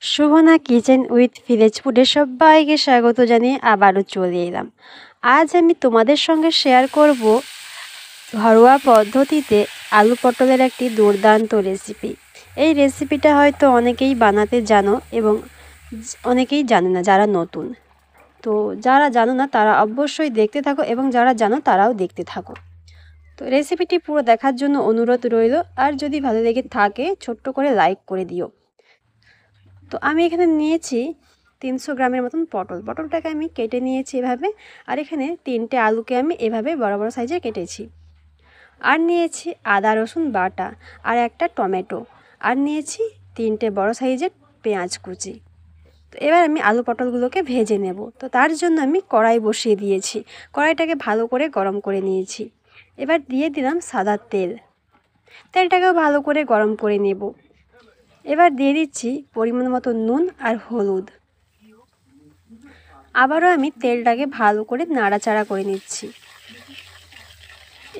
Shobhana kitchen with village ফুডে সবাইকে স্বাগত জানিয়ে আবারও চলে এলাম। আজ আমি তোমাদের সঙ্গে শেয়ার করব ঘরোয়া পদ্ধতিতে আলু পটলের একটি দুর্দান্ত রেসিপি। এই রেসিপিটা হয়তো অনেকেই বানাতে জানো এবং অনেকেই জানে না যারা নতুন। তো যারা জানো না তারা অবশ্যই দেখতে থাকো এবং যারা জানো তারাও দেখতে থাকো। তো রেসিপিটি পুরো দেখার জন্য অনুরোধ রইল, আর যদি ভালো লেগে থাকে ছোট্ট করে লাইক করে দিও। তো আমি এখানে নিয়েছি 300 গ্রামের মতন পটলটাকে আমি কেটে নিয়েছি এভাবে। আর এখানে 3টে আলুকে আমি এভাবে বড় বড় সাইজে কেটেছি। আর নিয়েছি আদা রসুন বাটা আর একটা টমেটো। আর নিয়েছি 3টে বড় সাইজের পেঁয়াজ কুচি। তো এবার আমি আলু পটলগুলোকে ভেজে নেব। তো তার জন্য আমি কড়াই বসিয়ে দিয়েছি। কড়াইটাকে ভালো করে গরম করে নিয়েছি। এবার দিয়ে দিলাম সাদা তেল। তেলটাকেও ভালো করে গরম করে নেব। এবার দিয়ে দিচ্ছি পরিমাণ মতো নুন আর হলুদ। আবারও আমি তেলটাকে ভালো করে নাড়াচাড়া করে নিচ্ছি।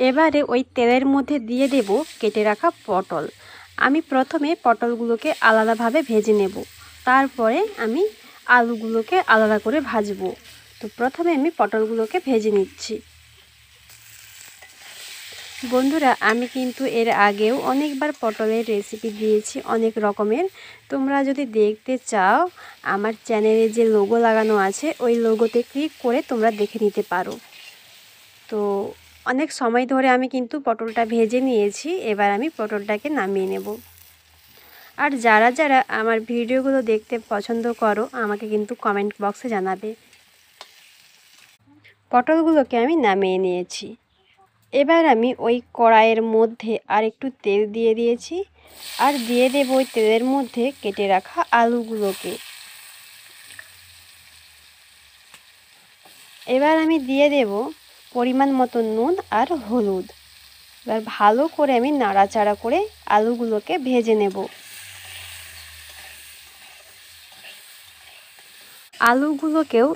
এবারে ওই তেলের মধ্যে দিয়ে দেব কেটে রাখা পটল। আমি প্রথমে পটলগুলোকে আলাদাভাবে ভেজে নেব, তারপরে আমি আলুগুলোকে আলাদা করে ভাজবো। তো প্রথমে আমি পটলগুলোকে ভেজে নিচ্ছি। বন্ধুরা, আমি কিন্তু এর আগেও অনেকবার পটলের রেসিপি দিয়েছি অনেক রকমের। তোমরা যদি দেখতে চাও আমার চ্যানেলে যে লোগো লাগানো আছে ওই লোগোতে ক্লিক করে তোমরা দেখে নিতে পারো। তো অনেক সময় ধরে আমি কিন্তু পটলটা ভেজে নিয়েছি। এবার আমি পটলটাকে নামিয়ে নেব। আর যারা যারা আমার ভিডিওগুলো দেখতে পছন্দ করো আমাকে কিন্তু কমেন্ট বক্সে জানাবে। পটলগুলোকে আমি নামিয়ে নিয়েছি। এবার আমি ওই কড়াইয়ের মধ্যে আর একটু তেল দিয়ে দিয়েছি। আর দিয়ে দেব ওই তেলের মধ্যে কেটে রাখা আলুগুলোকে। এবার আমি দিয়ে দেব পরিমাণ মতো নুন আর হলুদ। এবার ভালো করে আমি নাড়াচাড়া করে আলুগুলোকে ভেজে নেব। আলুগুলোকেও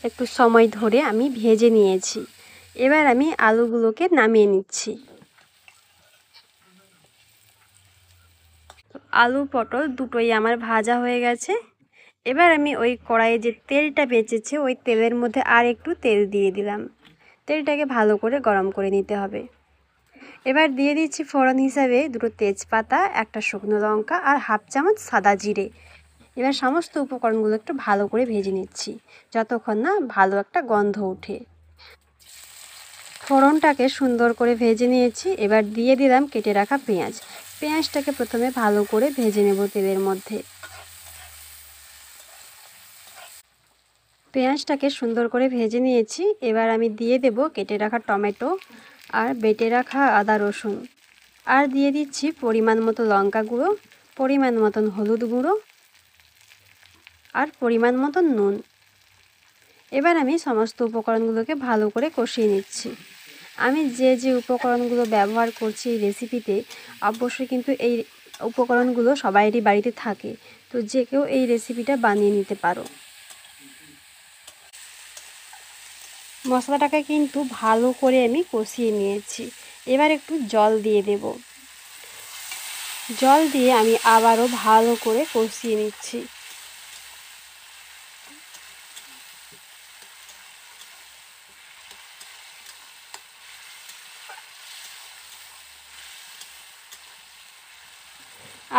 একটু সময় ধরে আমি ভেজে নিয়েছি। এবার আমি আলুগুলোকে নামিয়ে নিচ্ছি। আলু পটল দুটোই আমার ভাজা হয়ে গেছে। এবার আমি ওই কড়াইয়ে যে তেলটা বেঁচেছে ওই তেলের মধ্যে আর একটু তেল দিয়ে দিলাম। তেলটাকে ভালো করে গরম করে নিতে হবে। এবার দিয়ে দিচ্ছি ফোড়ন হিসাবে 2টো তেজপাতা, একটা শুকনো লঙ্কা আর হাফ চামচ সাদা জিরে। এবার সমস্ত উপকরণগুলো একটু ভালো করে ভেজে নিচ্ছি যতক্ষণ না ভালো একটা গন্ধ ওঠে। ফোড়নটাকে সুন্দর করে ভেজে নিয়েছি। এবার দিয়ে দিলাম কেটে রাখা পেঁয়াজ। পেঁয়াজটাকে প্রথমে ভালো করে ভেজে নেব তেলের মধ্যে। পেঁয়াজটাকে সুন্দর করে ভেজে নিয়েছি। এবার আমি দিয়ে দেব কেটে রাখা টমেটো আর বেটে রাখা আদা রসুন। আর দিয়ে দিচ্ছি পরিমাণ মতো লঙ্কা গুঁড়ো, পরিমাণ মতন হলুদ গুঁড়ো আর পরিমাণ মতো নুন। এবার আমি সমস্ত উপকরণগুলোকে ভালো করে কষিয়ে নিচ্ছি। আমি যে যে উপকরণগুলো ব্যবহার করছি এই রেসিপিতে অবশ্যই কিন্তু এই উপকরণগুলো সবাইরই বাড়িতে থাকে। তো যে কেউ এই রেসিপিটা বানিয়ে নিতে পারো। মশলাটাকে কিন্তু ভালো করে আমি কষিয়ে নিয়েছি। এবার একটু জল দিয়ে দেব। জল দিয়ে আমি আবারও ভালো করে কষিয়ে নিচ্ছি।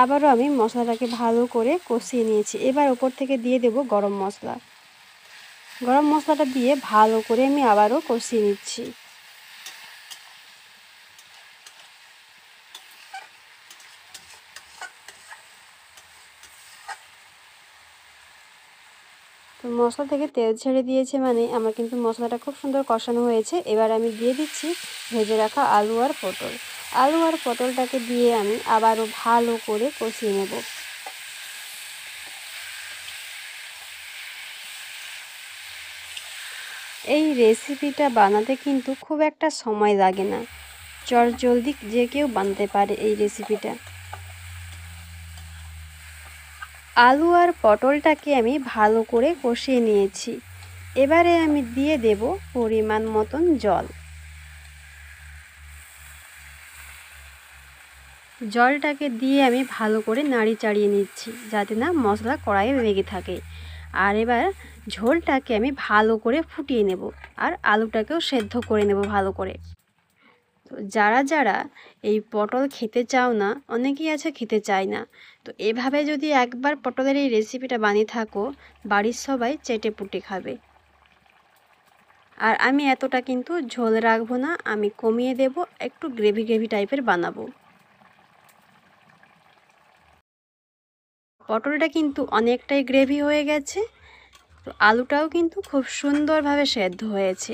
আবারও আমি মশলাটাকে ভালো করে কষিয়ে নিয়েছি। এবার উপর থেকে দিয়ে দেব গরম মশলা। গরম মশলাটা দিয়ে ভালো করে আমি আবারও কষিয়ে নিচ্ছি। তো মশলা থেকে তেল ছেড়ে দিয়েছে মানে আমার কিন্তু মশলাটা খুব সুন্দর কষানো হয়েছে। এবার আমি দিয়ে দিচ্ছি ভেজে রাখা আলু আর পটল। আলু আর পটলটাকে দিয়ে আমি আবারও ভালো করে কষিয়ে নেব। এই রেসিপিটা বানাতে কিন্তু খুব একটা সময় লাগে না, চটজলদি যে কেউ বানাতে পারে এই রেসিপিটা। আলু আর পটলটাকে আমি ভালো করে কষিয়ে নিয়েছি। এবারে আমি দিয়ে দেব পরিমাণ মতন জল। জলটাকে দিয়ে আমি ভালো করে নাড়ি চাড়িয়ে নিচ্ছি যাতে না মশলা কড়াইয়ে লেগে থাকে। আর এবার ঝোলটাকে আমি ভালো করে ফুটিয়ে নেব আর আলুটাকেও সেদ্ধ করে নেব ভালো করে। তো যারা যারা এই পটল খেতে চাও না, অনেকেই আছে খেতে চায় না, তো এভাবে যদি একবার পটলের এই রেসিপিটা বানিয়ে থাকো, বাড়ির সবাই চেটে পুটে খাবে। আর আমি এতটা কিন্তু ঝোল রাখবো না, আমি কমিয়ে দেব, একটু গ্রেভি গ্রেভি টাইপের বানাবো। পটলটা কিন্তু অনেকটাই গ্রেভি হয়ে গেছে, তো আলুটাও কিন্তু খুব সুন্দরভাবে সেদ্ধ হয়েছে।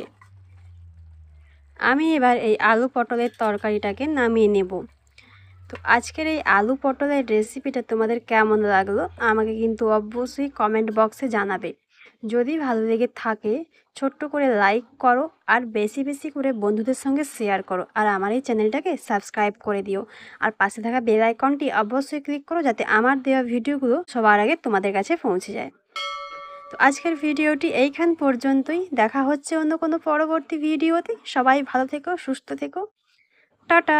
আমি এবার এই আলু পটলের তরকারিটাকে নামিয়ে নেব। তো আজকের এই আলু পটলের রেসিপিটা তোমাদের কেমন লাগলো আমাকে কিন্তু অবশ্যই কমেন্ট বক্সে জানাবে। যদি ভালো লেগে থাকে ছোট্ট করে লাইক করো আর বেশি বেশি করে বন্ধুদের সঙ্গে শেয়ার করো, আর আমার এই চ্যানেলটাকে সাবস্ক্রাইব করে দিও। আর পাশে থাকা বেল আইকনটি অবশ্যই ক্লিক করো যাতে আমার দেওয়া ভিডিওগুলো সবার আগে তোমাদের কাছে পৌঁছে যায়। তো আজকের ভিডিওটি এইখান পর্যন্তই, দেখা হচ্ছে অন্য কোনো পরবর্তী ভিডিওতে। সবাই ভালো থেকো, সুস্থ থেকো, টাটা।